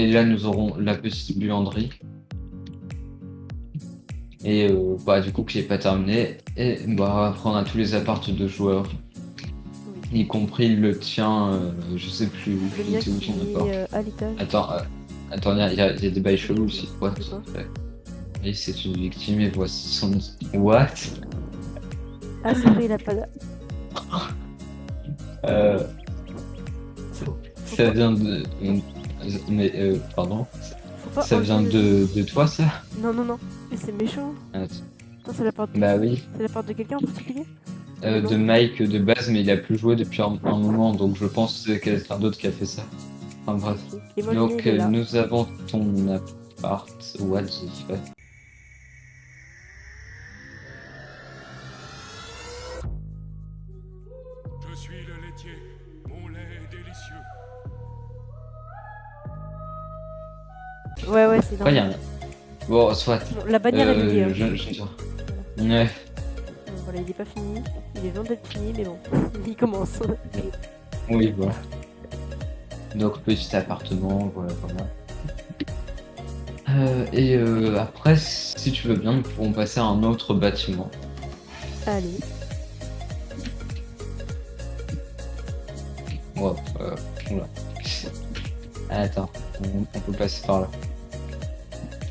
Et là, nous aurons la petite buanderie. Et bah, du coup, qui n'est pas terminé. Et bah, après, on a tous les appartements de joueurs, Oui. y compris le tien. Je sais plus, Le il mien était où qui ton appart? est à l'étage. Attends, il y a des bails chelous aussi. What? De quoi? Et c'est une victime et voici son. What? Ah, c'est vrai, il a pas. Euh, Faut Ça pas. vient de. Mais, pardon. Faut pas Ça vient enlever le. de toi, ça? Non, non, non. Mais c'est méchant. Attends. Attends, c'est la porte de Bah qui? oui. C'est la porte de quelqu'un en particulier? De Non. Mike de base, mais il a plus joué depuis un moment, donc je pense que c'est quelqu'un d'autre qui a fait ça. Enfin bref. Ok. Et moi, le mien, Donc il est là. nous avons ton appart. What the fuck? Je suis le laitier, mon lait est délicieux. Ouais, ouais, c'est Pourquoi il y a normal. un. Bon, soit. Bon, la bannière est mouillée, hein. Je... Voilà. Ouais. Bon, voilà, il est pas fini. Il est loin d'être fini, mais bon. Il commence. Oui, voilà. Donc petit appartement, voilà, voilà. Après, si tu veux bien, nous pourrons passer à un autre bâtiment. Allez. Ouais, oula. Attends, on peut passer par là.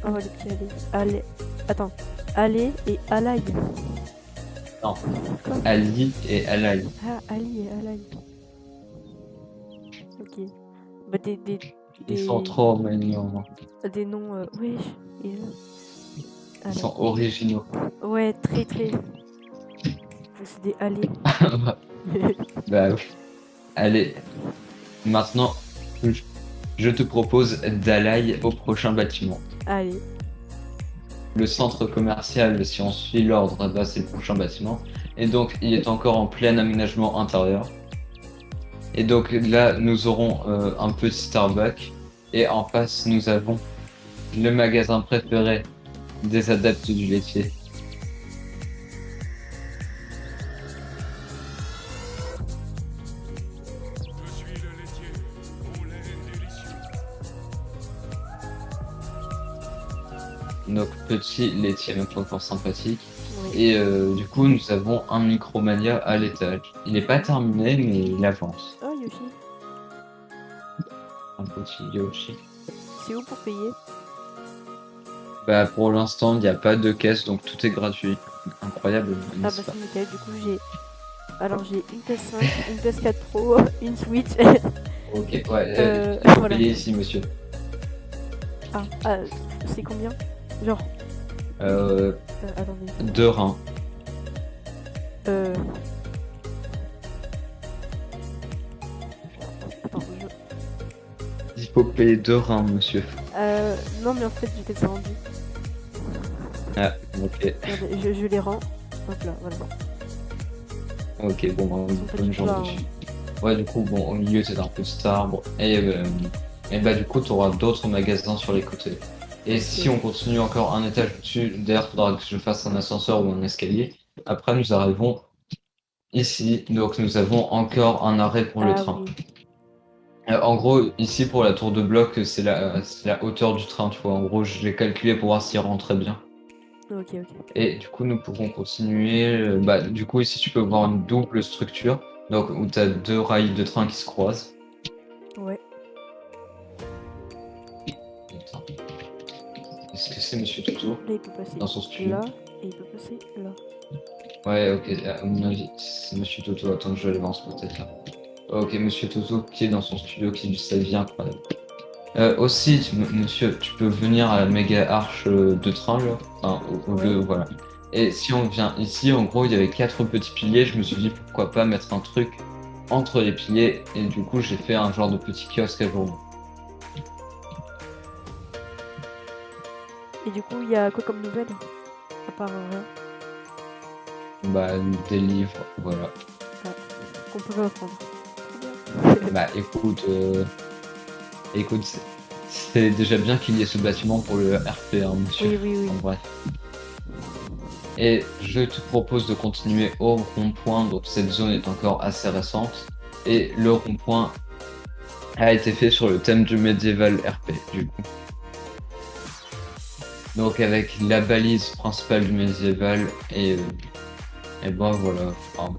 Oh, les petits allez. Allez. Attends. Allez et Alaï. Non, Quoi? Ali et Alaï. Ah, Ali et Alaï. Ok. Bah, Ils sont trop mignons. des noms. Wesh. Et Ils sont Alaï. originaux. Ouais, très, très. C'est des allées. Bah oui. Allez, maintenant, je te propose d'aller au prochain bâtiment. Allez. Le centre commercial, si on suit l'ordre, bah, c'est le prochain bâtiment. Et donc, il est encore en plein aménagement intérieur. Et donc là, nous aurons un petit Starbucks. Et en face, nous avons le magasin préféré des adeptes du laitier. Je suis le laitier, mon lait est délicieux. Donc, petit laitier, même pas encore sympathique. Oui. Et du coup, nous avons un Micromania à l'étage. Il n'est pas terminé, mais il avance. Oh, Yoshi. Un petit Yoshi. C'est où pour payer? Bah, pour l'instant, il n'y a pas de caisse, donc tout est gratuit. Incroyable, Ah, bah, n'est-ce pas? c'est nickel. Du coup, j'ai. Alors, j'ai une PS5, une PS4 Pro, une Switch. Ok, ouais, Voilà. payez ici, monsieur. Ah, c'est combien? Genre. Euh, Attendez. 2 reins. Euh. Attends, Il faut payer 2 reins, monsieur. Non, mais en fait, j'ai peut-être rendu. Ah, ok. Regardez, je les rends. Hop là, voilà. Ok, bon, Ils sont pas bonne du tout là. journée. Ouais, du coup, bon, au milieu, c'est un petit arbre. Et bah, du coup, tu auras d'autres magasins sur les côtés. Et si on continue encore un étage au-dessus, d'ailleurs, il faudra que je fasse un ascenseur ou un escalier. Après, nous arrivons ici. Donc, nous avons encore un arrêt pour le Ah train. oui. En gros, ici, pour la tour de bloc, c'est la hauteur du train, tu vois. En gros, je l'ai calculé pour voir s'il rentrait bien. Ok, ok. Et du coup, nous pourrons continuer. Bah, du coup, ici, tu peux voir une double structure. Donc, où tu as 2 rails de train qui se croisent. Ouais. Attends. Est-ce que c'est Monsieur Toto Là, il peut passer dans son studio? là et il peut passer là. Ouais, ok, à mon avis, c'est Monsieur Toto. Attends, je vais aller voir ce peut-être là. Ok, Monsieur Toto qui est dans son studio, qui vit sa vie incroyable. Aussi, monsieur, tu peux venir à la méga arche de train, là. Enfin, au Ouais. lieu, voilà. Et si on vient ici, en gros, il y avait 4 petits piliers. Je me suis dit, pourquoi pas mettre un truc entre les piliers. Et du coup, j'ai fait un genre de petit kiosque à journaux. Et du coup, il y a quoi comme nouvelle? À part rien. Bah, des livres, voilà. Qu'on peut pas prendre. Trop bien. Bah, écoute, c'est déjà bien qu'il y ait ce bâtiment pour le RP, hein, monsieur. Oui, oui, oui. En bref. Et je te propose de continuer au rond-point, donc cette zone est encore assez récente. Et le rond-point a été fait sur le thème du médiéval RP, du coup. Donc avec la balise principale du médiéval et ben voilà, un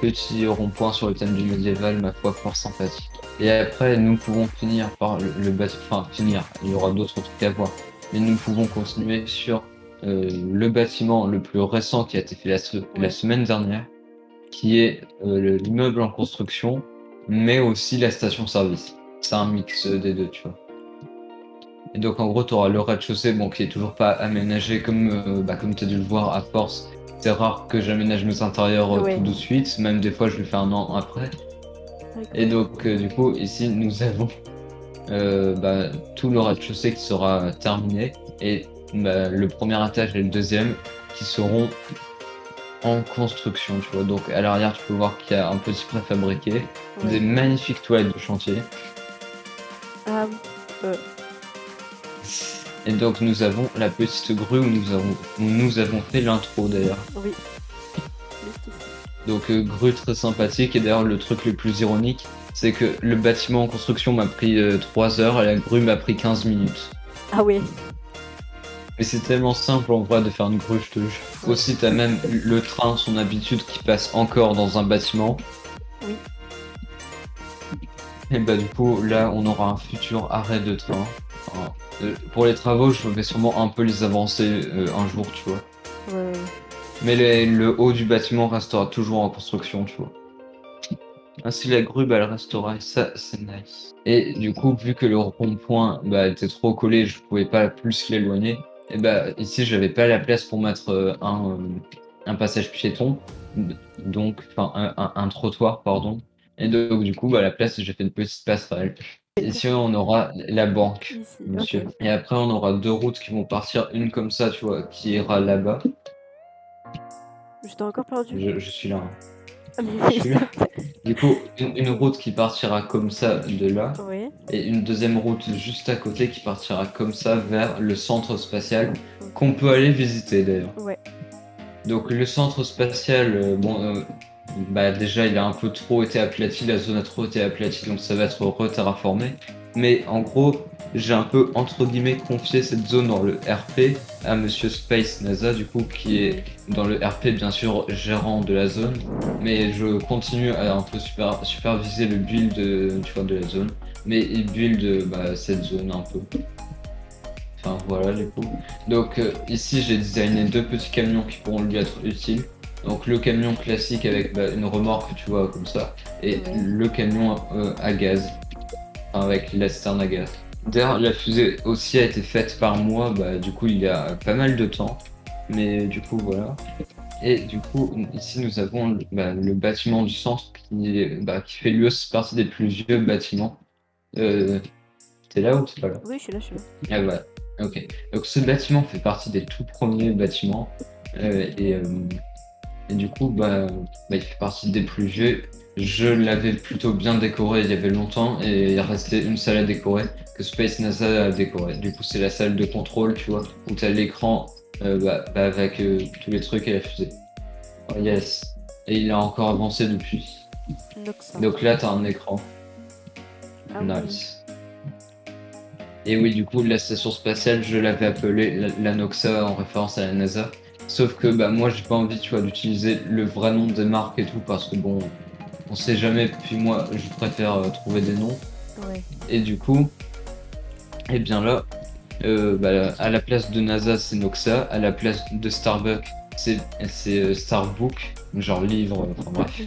petit rond-point sur le thème du médiéval, ma foi, fort sympathique. Et après, nous pouvons finir par le bâtiment, enfin finir, il y aura d'autres trucs à voir, mais nous pouvons continuer sur le bâtiment le plus récent qui a été fait la semaine dernière, qui est l'immeuble en construction, mais aussi la station-service. C'est un mix des deux, tu vois. Et donc en gros, tu auras le rez-de-chaussée, bon, qui est toujours pas aménagé comme tu as dû le voir à force. C'est rare que j'aménage mes intérieurs Ouais. tout de suite, même des fois je le fais un an après. Et donc du coup, ici nous avons tout le rez-de-chaussée qui sera terminé et le premier étage et le deuxième qui seront en construction, tu vois. Donc à l'arrière, tu peux voir qu'il y a un petit préfabriqué, des magnifiques toilettes de chantier. Ah oui. Et donc nous avons la petite grue où nous avons fait l'intro d'ailleurs. Oui. Juste ici. Donc grue très sympathique et d'ailleurs le truc le plus ironique c'est que le bâtiment en construction m'a pris 3 heures et la grue m'a pris 15 minutes. Ah oui. Mais c'est tellement simple en vrai de faire une grue, je te jure. Aussi t'as même le train, son habitude qui passe encore dans un bâtiment. Oui. Et bah du coup là on aura un futur arrêt de train. Enfin, pour les travaux je vais sûrement un peu les avancer un jour, tu vois. Ouais. Mais le haut du bâtiment restera toujours en construction, tu vois. Ainsi la grue, elle restera, et ça, c'est nice. Et du coup, vu que le rond-point était trop collé, je pouvais pas plus l'éloigner, et ici, j'avais pas la place pour mettre un passage piéton, donc, enfin, un trottoir, pardon. Et donc, du coup, à la place, j'ai fait une petite passerelle. Ici, on aura la banque, Ici. monsieur. Ok. Et après, on aura 2 routes qui vont partir, une comme ça, tu vois, qui ira là-bas. Je t'ai encore perdu. Je suis là. Hein. Ah, mais Je suis là. Du coup, une route qui partira comme ça de là, Oui. et une deuxième route juste à côté qui partira comme ça vers le centre spatial, qu'on peut aller visiter d'ailleurs. Ouais. Donc le centre spatial, déjà il a un peu trop été aplati, la zone a trop été aplatie, donc ça va être re-terraformé. Mais en gros, j'ai un peu entre guillemets confié cette zone dans le RP à Monsieur Space NASA, du coup, qui est dans le RP bien sûr gérant de la zone. Mais je continue à un peu superviser le build de la zone. Mais il build cette zone un peu. Enfin voilà du coup. Donc ici j'ai designé 2 petits camions qui pourront lui être utiles. Donc le camion classique avec une remorque, tu vois, comme ça, et le camion à gaz, enfin, avec la citerne à gaz. D'ailleurs la fusée aussi a été faite par moi, du coup il y a pas mal de temps, mais du coup voilà. Et du coup ici nous avons le bâtiment du centre qui fait lui aussi partie des plus vieux bâtiments. T'es là ou t'es pas là? Oui, je suis là, je suis là. Ah ouais, ok. Donc ce bâtiment fait partie des tout premiers bâtiments et du coup il fait partie des plus vieux. Je l'avais plutôt bien décoré il y avait longtemps et il restait une salle à décorer que Space NASA a décoré. Du coup c'est la salle de contrôle, tu vois, où t'as l'écran avec tous les trucs et la fusée. Oh, yes. Et il a encore avancé depuis. Noxa. Donc là t'as un écran. Ah oui. Nice. Et oui, du coup, la station spatiale, je l'avais appelée la Noxa en référence à la NASA. Sauf que moi, j'ai pas envie, tu vois, d'utiliser le vrai nom des marques et tout, parce que bon, on sait jamais. Puis moi, je préfère trouver des noms. Ouais. Et du coup, et bien là, à la place de NASA, c'est Noxa. À la place de Starbucks, c'est Starbook, genre livre, enfin bref.